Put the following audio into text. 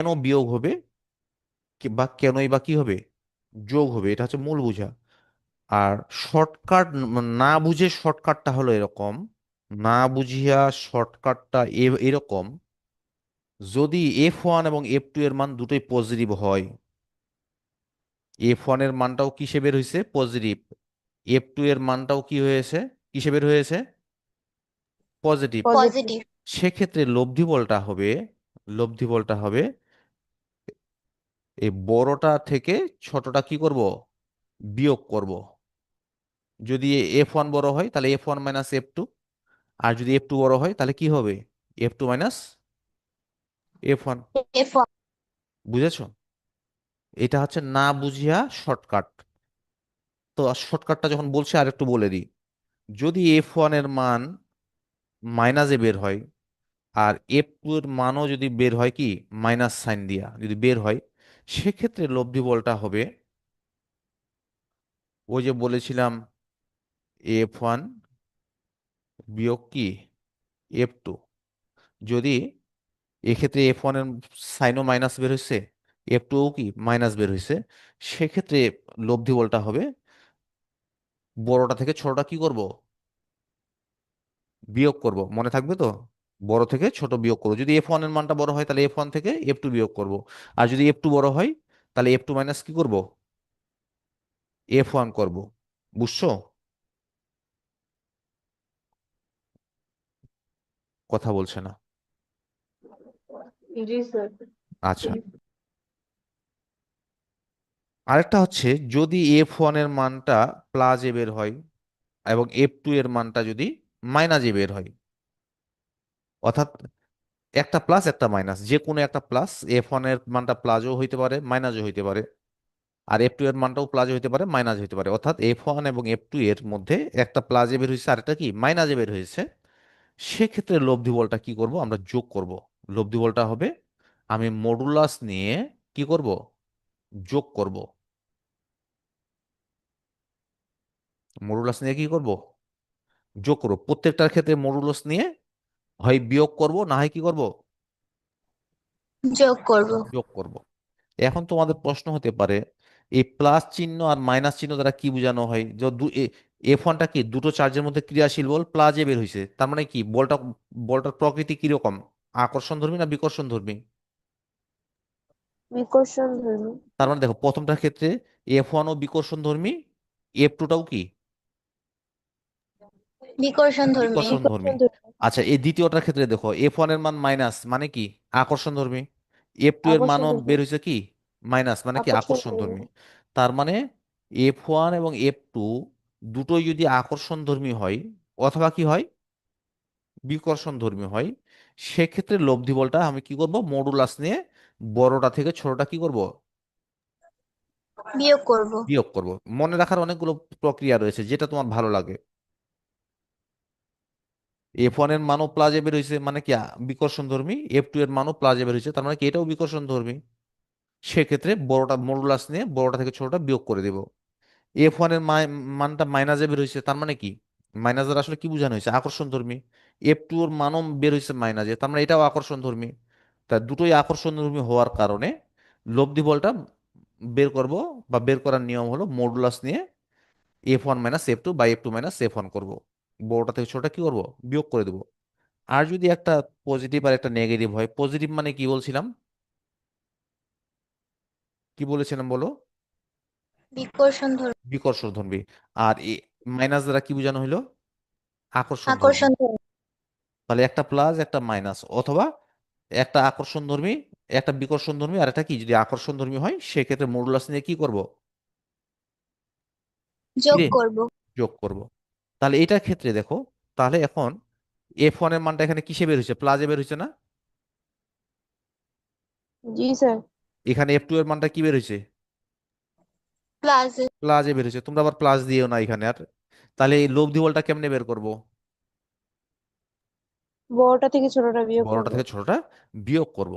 কেন বিয়োগ হবে বা কেনই বা কি হবে, যোগ হবে, এটা হচ্ছে মূল বোঝা। আর শর্টকাট, না বুঝে শর্টকাটটা হলো এরকম, না বুঝিয়া শর্টকাটটা এরকম: যদি F1 এবং F2 এর মান দুটোই পজিটিভ হয়, F1 এর মানটাও কিসে বের হয়েছে, পজিটিভ, F2 এর মানটাও কি হয়েছে, কিসে বের হয়েছে, পজিটিভ, পজিটিভ। সেক্ষেত্রে লব্ধি বলটা হবে, লব্ধি বলটা হবে এই বড়টা থেকে ছোটটা কি করব, বিয়োগ করব। যদি F1 বড় হয় তাহলে F1 মাইনাস F2, আর যদি F2 বড় হয় তাহলে কি হবে, F2 মাইনাস F1। F1। বুঝেছো? এটা হচ্ছে না বুঝিয়া শর্টকাট। তো শর্টকাটটা যখন বলছে আর একটু বলে দিই: যদি F1 এর মান মাইনাসে বের হয়, আর F2 এর মানও যদি বের হয় কি, মাইনাস সাইন দিয়া যদি বের হয়, সেক্ষেত্রে লব্ধি বলটা হবে ওই যে বলেছিলাম, F1 বিয়োগ কি, F2। যদি এক্ষেত্রে F1 এর সাইনও মাইনাস বের হয়েছে, F2 ও কি মাইনাস বের হয়েছে, সেক্ষেত্রে লব্ধি বলটা হবে বড়টা থেকে ছোটটা কি করব, বিয়োগ করব। মনে থাকবে তো? বড় থেকে ছোট বিয়োগ করবো। যদি F1 এর মানটা বড় হয় তাহলে F1 থেকে F2 বিয়োগ করব। আর যদি F2 বড় হয় তাহলে F2 মাইনাস কি করব, F1 করব। বুঝছো? কথা বলছে না। জি স্যার। আচ্ছা, আরেকটা হচ্ছে যদি F1 এর মানটা প্লাস এ বের হয় এবং F2 এর মানটা যদি মাইনাস এ বের হয়, অর্থাৎ একটা প্লাস একটা মাইনাস, যে কোনো একটা প্লাস, F1 এর মানটা প্লাসও হইতে পারে মাইনাসও হইতে পারে, আর F2 এর মানটাও প্লাস হইতে পারে মাইনাস হইতে পারে, অর্থাৎ F1 এবং F2 এর মধ্যে একটা প্লাসে বের হয়েছে আর একটা কি মাইনাসে বের হয়েছে, সেক্ষেত্রে লব্ধি বলটা কি করব, আমরা যোগ করব। লব্ধি বলটা হবে আমি মডুলাস নিয়ে কি করব, যোগ করব। মডুলাস নিয়ে কি করব, যোগ করব। প্রত্যেকটার ক্ষেত্রে মডুলাস নিয়ে হয় বিয়োগ করব, না হয় কি করব, যোগ করব। যোগ করব। এখন তোমাদের প্রশ্ন হতে পারে, এই প্লাস চিহ্ন আর মাইনাস চিহ্ন দ্বারা কি বোঝানো হয়? যে F1টা কি দুটো চার্জের মধ্যে ক্রিয়াশীল বল প্লাজে বের হয়েছে, তার মানে কি বলটার প্রকৃতি কিরকম, আকর্ষণ ধর্মী না বিকর্ষণ ধর্মী? বিকর্ষণ ধর্মী। তার মানে দেখো, প্রথমটার ক্ষেত্রে F1ও বিকর্ষণ ধর্মী, F2টাও কি বিকর্ষণ ধর্মী। বিকর্ষণ ধর্মী। বিকর্ষণ ধর্মী। আচ্ছা, এই দ্বিতীয়টার ক্ষেত্রে দেখো, F1 এর মান মাইনাস মানে কি, আকর্ষণ ধর্মী, F2 এর আকর্ষণ মানও ধর্মী। বের হয়েছে কি, মাইনাস মানে কি, আকর্ষণ আকর্ষণ ধর্মী। ধর্মী। তার মানে F1 এবং F2 দুটোই যদি আকর্ষণ ধর্মী হয় অথবা কি হয়, বিকর্ষণ ধর্মী হয়, সেক্ষেত্রে লব্ধি বলটা আমি কি করব, মডুলাস নিয়ে বড়টা থেকে ছোটটা কি করব, বিয়োগ করব। বিয়োগ করব। মনে রাখার অনেকগুলো প্রক্রিয়া রয়েছে, যেটা তোমার ভালো লাগে। F1 এর মানও প্লাজে বের হয়েছে মানে কি, বিকর্ষণ ধর্মী, F2 এর মানও প্লাজে বের হয়েছে তার মানে কি, এটাও বিকর্ষণ ধর্মী। সেক্ষেত্রে বড়টা মডুলাস নিয়ে বড়টা থেকে ছোটটা বিয়োগ করে দেব। F1 এর মানটা মাইনাসে বের হয়েছে তার মানে কি, মাইনাস দ্বারা আসলে কি বোঝানো হয়েছে, আকর্ষণ ধর্মী। F2 এর মানও বের হয়েছে মাইনাসে, তার মানে এটাও আকর্ষণ ধর্মী। তা দুটোই আকর্ষণ ধর্মী হওয়ার কারণে লব্ধি বলটা বের করব, বা বের করার নিয়ম হলো মডুলাস নিয়ে F1 মাইনাস F2 বা F2 মাইনাস F1 করব। বড়টা থেকে ছোটটা কি করব, বিয়োগ করে দেবো। আর যদি একটা পজিটিভ আর একটা নেগেটিভ হয়, পজিটিভ মানে কি বলছিলাম, কি বলেছিলাম বলো, বিকর্ষণ ধর্মী। বিকর্ষণ ধর্মী। আর মাইনাস দ্বারা কি বোঝানো হলো, আকর্ষণ ধর্মী। আকর্ষণ ধর্মী। তাহলে একটা প্লাস একটা মাইনাস, অথবা একটা আকর্ষণ ধর্মী একটা বিকর্ষণ ধর্মী, আর একটা কি, যদি আকর্ষণ ধর্মী হয় সেক্ষেত্রে মডুলাস নিয়ে কি করব, কি যোগ রে, করব। যোগ করব। তাহলে এটার ক্ষেত্রে দেখো, তাহলে এখন F1 এর মানটা এখানে কিসে বের হয়েছে, প্লাসে বের হয়েছে না? জি স্যার। এখানে F2 এর মানটা কি বের হয়েছে, প্লাস। প্লাসে বের হয়েছে। তোমরা আবার প্লাস দিও না এখানে আর। তাহলে এই লব্ধি বলটা কেমনে বের করব, বড়টা থেকে ছোটটা বিয়োগ বড়টা করব। থেকে ছোটটা বিয়োগ করব।